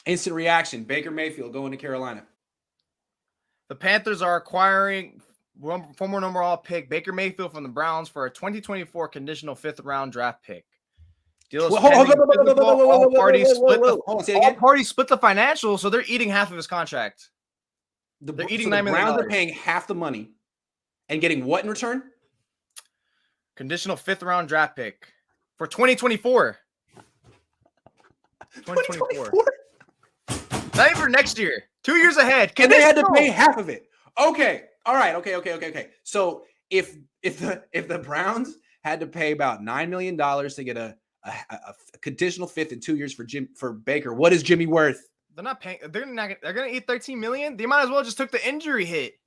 Instant reaction. Baker Mayfield going to Carolina. The Panthers are acquiring former number one pick Baker Mayfield from the Browns for a 2024 conditional 5th-round draft pick. Deal is pending. All parties split the financials, so they're eating half of his contract. They're eating $9 million. The Browns are paying half the money and getting what in return? Conditional 5th-round draft pick for 2024. 2024. Not even for next year. 2 years ahead. And they had to pay half of it. Okay. All right. Okay. So if the Browns had to pay about $9 million to get a conditional 5th in 2 years for Baker, what is Jimmy worth? They're not paying. They're gonna eat $13 million. They might as well just took the injury hit.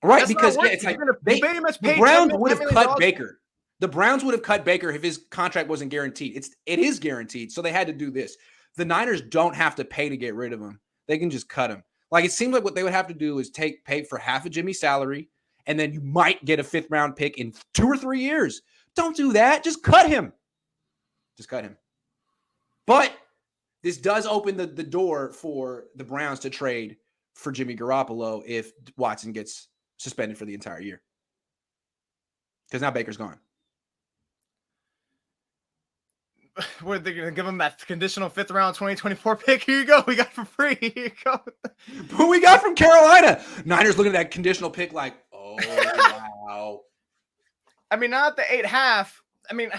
Right, that's because it's like the Browns would have cut Baker. The Browns would have cut Baker if his contract wasn't guaranteed. It is guaranteed, so they had to do this. The Niners don't have to pay to get rid of him. They can just cut him. Like, it seems like what they would have to do is pay for half of Jimmy's salary, and then you might get a 5th-round pick in 2 or 3 years. Don't do that. Just cut him. But this does open the door for the Browns to trade for Jimmy Garoppolo if Watson gets suspended for the entire year. Because now Baker's gone. What, they're going to give him that conditional 5th-round 2024 pick? Here you go. We got for free. Here you go. Who we got from Carolina? Niners looking at that conditional pick like, oh, wow. I mean, not the 8.5. I mean,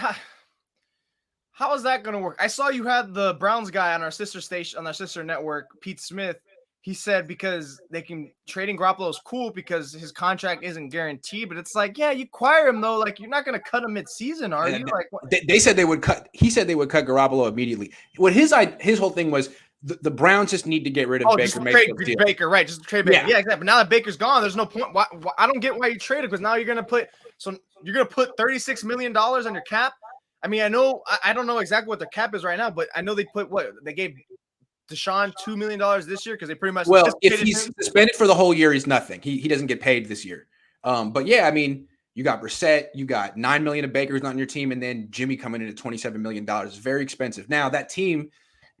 how is that going to work? I saw you had the Browns guy on our sister station, on our sister network, Pete Smith. He said because they can trading Garoppolo is cool because his contract isn't guaranteed, but it's like, yeah, you acquire him though. Like, you're not going to cut him mid-season, are you? Like, they said they would cut. He said they would cut Garoppolo immediately. What his whole thing was, the Browns just need to get rid of Baker. Trade Baker, right? Just trade Baker. Yeah, exactly. But now that Baker's gone, there's no point. Why, I don't get why you traded, because now you're going to put $36 million on your cap. I mean, I don't know exactly what their cap is right now, but I know they put they gave Deshaun $2 million this year because they pretty much. Well, if he's suspended for the whole year, he's nothing. He doesn't get paid this year. But yeah, I mean, you got Brissett, you got $9 million of Baker's on your team, and then Jimmy coming in at $27 million. It's very expensive. Now that team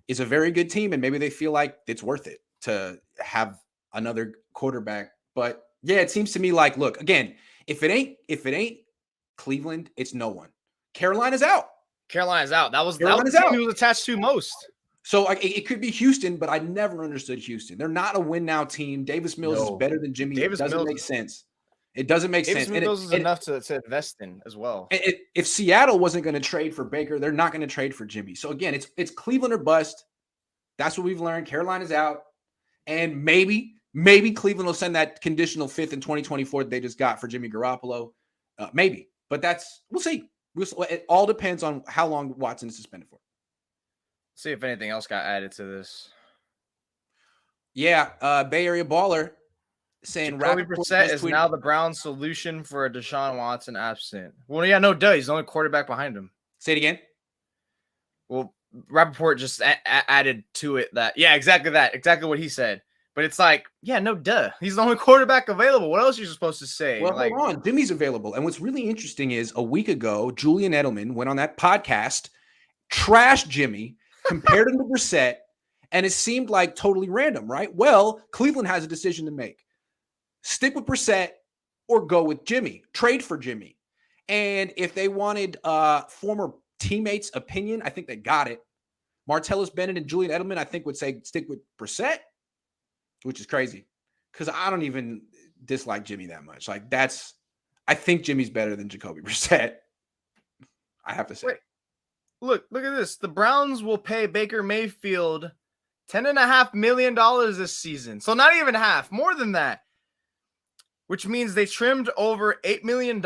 is a very good team, and maybe they feel like it's worth it to have another quarterback. But yeah, it seems to me like, look, again, if it ain't Cleveland, it's no one. Carolina's out. That was the team he was attached to most. So it could be Houston, but I never understood Houston. They're not a win-now team. Davis Mills is better than Jimmy. It doesn't make sense. It doesn't make sense. Davis Mills is enough to invest in as well. If Seattle wasn't going to trade for Baker, they're not going to trade for Jimmy. So again, it's Cleveland or bust. That's what we've learned. Carolina's out. And maybe Cleveland will send that conditional 5th in 2024 that they just got for Jimmy Garoppolo. Maybe. But we'll see. It all depends on how long Watson is suspended for. See if anything else got added to this. Yeah, Bay Area baller saying Jacoby Brissett is now the Browns' solution for a Deshaun Watson absent. Well, yeah, no duh. He's the only quarterback behind him. Say it again. Well, Rappaport just added to it that, yeah, exactly that. Exactly what he said. But it's like, yeah, no duh. He's the only quarterback available. What else are you supposed to say? Well, hold on. Jimmy's available. And what's really interesting is a week ago, Julian Edelman went on that podcast, trashed Jimmy, compared him to Brissett, and it seemed like totally random, right? Well, Cleveland has a decision to make. Stick with Brissett or go with Jimmy. Trade for Jimmy. And if they wanted former teammates' opinion, I think they got it. Martellus Bennett and Julian Edelman, I think, would say stick with Brissett, which is crazy because I don't even dislike Jimmy that much. Like, I think Jimmy's better than Jacoby Brissett. I have to say. Wait. Look at this. The Browns will pay Baker Mayfield $10.5 million this season. So not even half, more than that, which means they trimmed over $8 million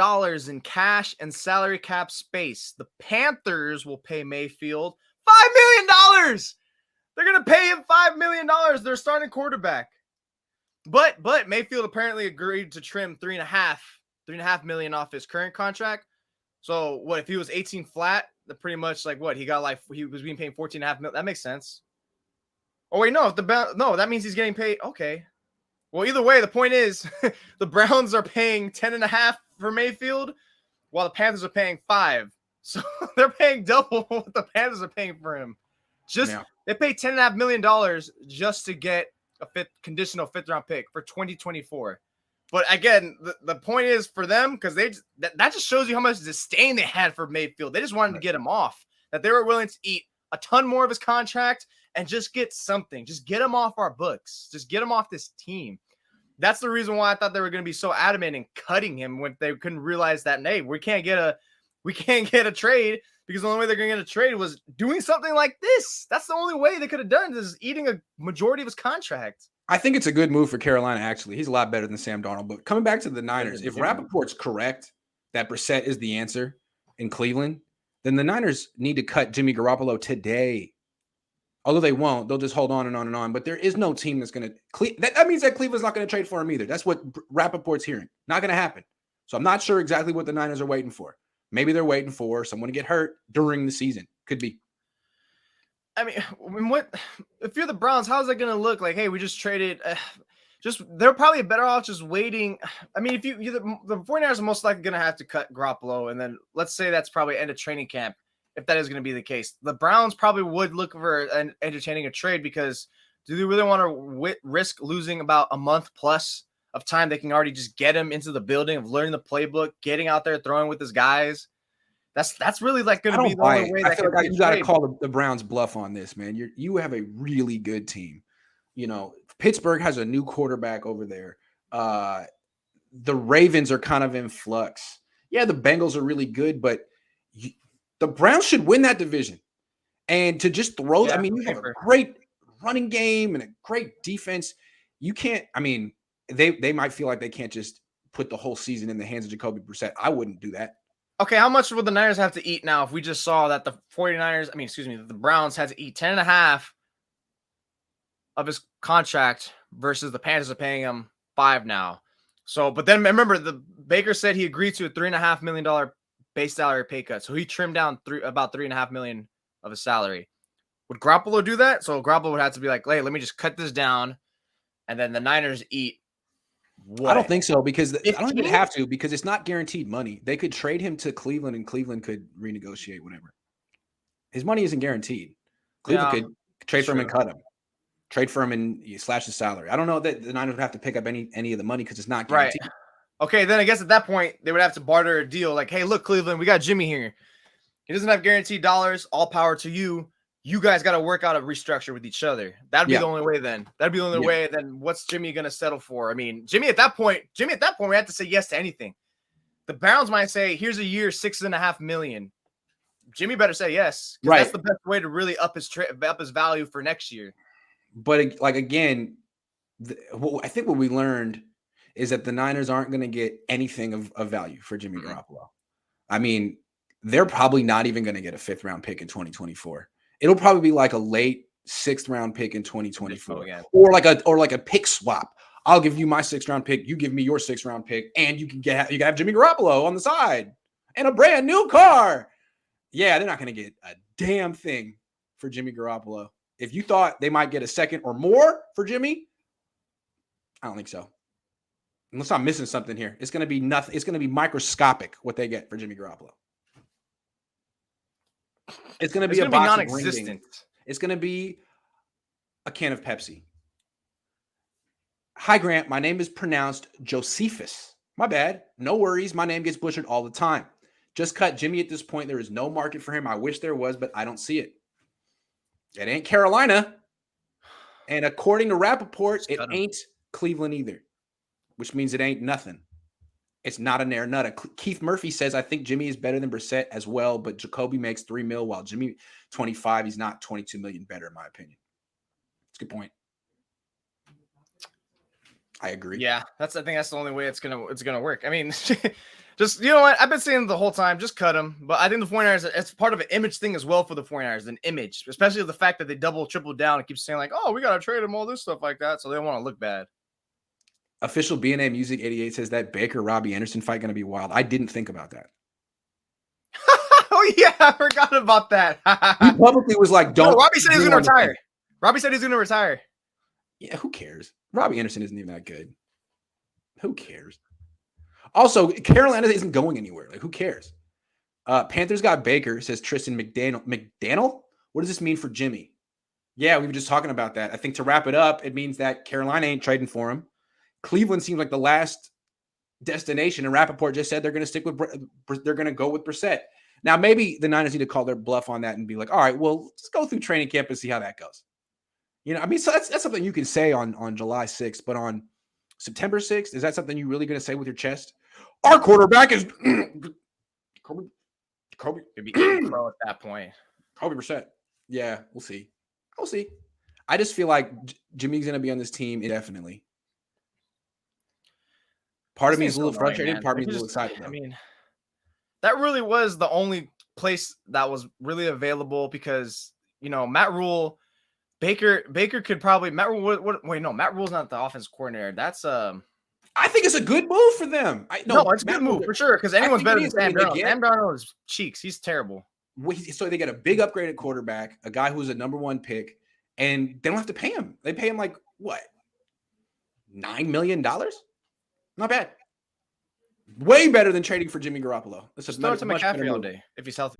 in cash and salary cap space. The Panthers will pay Mayfield $5 million. They're going to pay him $5 million. They're starting quarterback. But Mayfield apparently agreed to trim $3.5 million off his current contract. So what if he was 18 flat? Pretty much like what he got, like he was being paid $14.5 million. That makes sense. Oh wait, no, that means he's getting paid. Okay. Well, either way, the point is the Browns are paying 10.5 for Mayfield, while the Panthers are paying $5. So they're paying double what the Panthers are paying for him. Just They paid $10.5 million just to get a conditional fifth-round pick for 2024. But again, the point is for them, because that just shows you how much disdain they had for Mayfield. They just wanted to get him off. That they were willing to eat a ton more of his contract and just get something. Just get him off our books. Just get him off this team. That's the reason why I thought they were going to be so adamant in cutting him when they couldn't realize that, hey, we can't get a trade, because the only way they're going to get a trade was doing something like this. That's the only way they could have done it, is eating a majority of his contract. I think it's a good move for Carolina, actually. He's a lot better than Sam Darnold. But coming back to the Niners, if Rappaport's correct that Brissett is the answer in Cleveland, then the Niners need to cut Jimmy Garoppolo today. Although they won't. They'll just hold on and on and on. But there is no team that's going to – that means that Cleveland's not going to trade for him either. That's what Rappaport's hearing. Not going to happen. So I'm not sure exactly what the Niners are waiting for. Maybe they're waiting for someone to get hurt during the season. Could be. I mean, what if you're the Browns? How's that going to look? Like, hey, we just traded. They're probably better off just waiting. I mean, if the 49ers are most likely going to have to cut Garoppolo, and then let's say that's probably end of training camp. If that is going to be the case, the Browns probably would look for entertaining a trade, because do they really want to risk losing about a month plus of time? They can already just get him into the building of learning the playbook, getting out there, throwing with his guys. That's really like going to be the only way. I feel like you got to call the Browns bluff on this, man. You have a really good team. You know, Pittsburgh has a new quarterback over there. The Ravens are kind of in flux. Yeah, the Bengals are really good, but the Browns should win that division. And to just throw, I mean, you have a great running game and a great defense. You can't, I mean, they might feel like they can't just put the whole season in the hands of Jacoby Brissett. I wouldn't do that. Okay, how much would the Niners have to eat now if we just saw that the the Browns had to eat 10.5 of his contract versus the Panthers are paying him $5 now. So, but then remember, the Baker said he agreed to a $3.5 million base salary pay cut. So he trimmed down about $3.5 million of his salary. Would Garoppolo do that? So Garoppolo would have to be like, hey, let me just cut this down, and then the Niners eat. What? I don't think so, because I don't even have to, because it's not guaranteed money. They could trade him to Cleveland, and Cleveland could renegotiate whatever. His money isn't guaranteed. Cleveland could trade for him and cut him. Trade for him and slash his salary. I don't know that the Niners would have to pick up any of the money because it's not guaranteed. Right. Okay, then I guess at that point they would have to barter a deal. Like, hey, look, Cleveland, we got Jimmy here. He doesn't have guaranteed dollars. All power to you. You guys got to work out a restructure with each other. That'd be the only way then. That'd be the only way. Then what's Jimmy going to settle for? I mean, Jimmy at that point, we have to say yes to anything. The Browns might say, here's a year, $6.5 million. Jimmy better say yes. Right. That's the best way to really up his value for next year. But like, again, I think what we learned is that the Niners aren't going to get anything of value for Jimmy Garoppolo. I mean, they're probably not even going to get a 5th round pick in 2024. It'll probably be like a late 6th round pick in 2024, or like a pick swap. I'll give you my 6th round pick, you give me your 6th round pick, and you can have Jimmy Garoppolo on the side and a brand new car. Yeah, they're not going to get a damn thing for Jimmy Garoppolo. If you thought they might get a second or more for Jimmy, I don't think so. Unless I'm missing something here. It's going to be nothing. It's going to be microscopic what they get for Jimmy Garoppolo. It's going to be non-existent. It's going to be a can of Pepsi. Hi, Grant. My name is pronounced Josephus. My bad. No worries. My name gets butchered all the time. Just cut Jimmy at this point. There is no market for him. I wish there was, but I don't see it. It ain't Carolina. And according to Rappaport, it ain't Cleveland either, which means it ain't nothing. It's not an air nutter. Keith Murphy says, I think Jimmy is better than Brissett as well, but Jacoby makes $3 million while Jimmy 25. He's not $22 million better, in my opinion. It's a good point. I agree. Yeah, I think that's the only way it's gonna work. I mean, just, you know what? I've been saying the whole time, just cut him. But I think the 49ers, it's part of an image thing as well for the 49ers, an image, especially the fact that they triple down and keep saying like, oh, we got to trade him, all this stuff like that. So they don't want to look bad. Official BNA Music 88 says that Baker Robbie Anderson fight going to be wild. I didn't think about that. Oh, yeah. I forgot about that. He publicly was like, don't. No, Robbie said he's going to retire. Robbie said he's going to retire. Yeah, who cares? Robbie Anderson isn't even that good. Who cares? Also, Carolina isn't going anywhere. Like, who cares? Panthers got Baker, says Tristan McDaniel. What does this mean for Jimmy? Yeah, we were just talking about that. I think to wrap it up, it means that Carolina ain't trading for him. Cleveland seems like the last destination, and Rappaport just said they're going to stick with they're going to go with Brissett. Now, maybe the Niners need to call their bluff on that and be like, all right, well, let's go through training camp and see how that goes. You know, I mean, so that's something you can say on July 6th, but on September 6th, is that something you're really going to say with your chest? Our quarterback is Kobe. It'd be pro at that point. Kobe Brissett. Yeah, we'll see. We'll see. I just feel like Jimmy's going to be on this team indefinitely. Part of me is a little frustrated. Part of me is a little excited. I mean, that really was the only place that was really available because, you know, Matt Rule, Baker could probably Matt Rule. Matt Rule's not the offense coordinator. That's I think it's a good move for them. No, it's a good move for sure because anyone's better than Sam Darnold. Sam Darnold is cheeks. He's terrible. So they get a big upgraded quarterback, a guy who's a number one pick, and they don't have to pay him. They pay him like what, $9 million? Not bad. Way better than trading for Jimmy Garoppolo. Let's throw it to McCaffrey all day if he's healthy.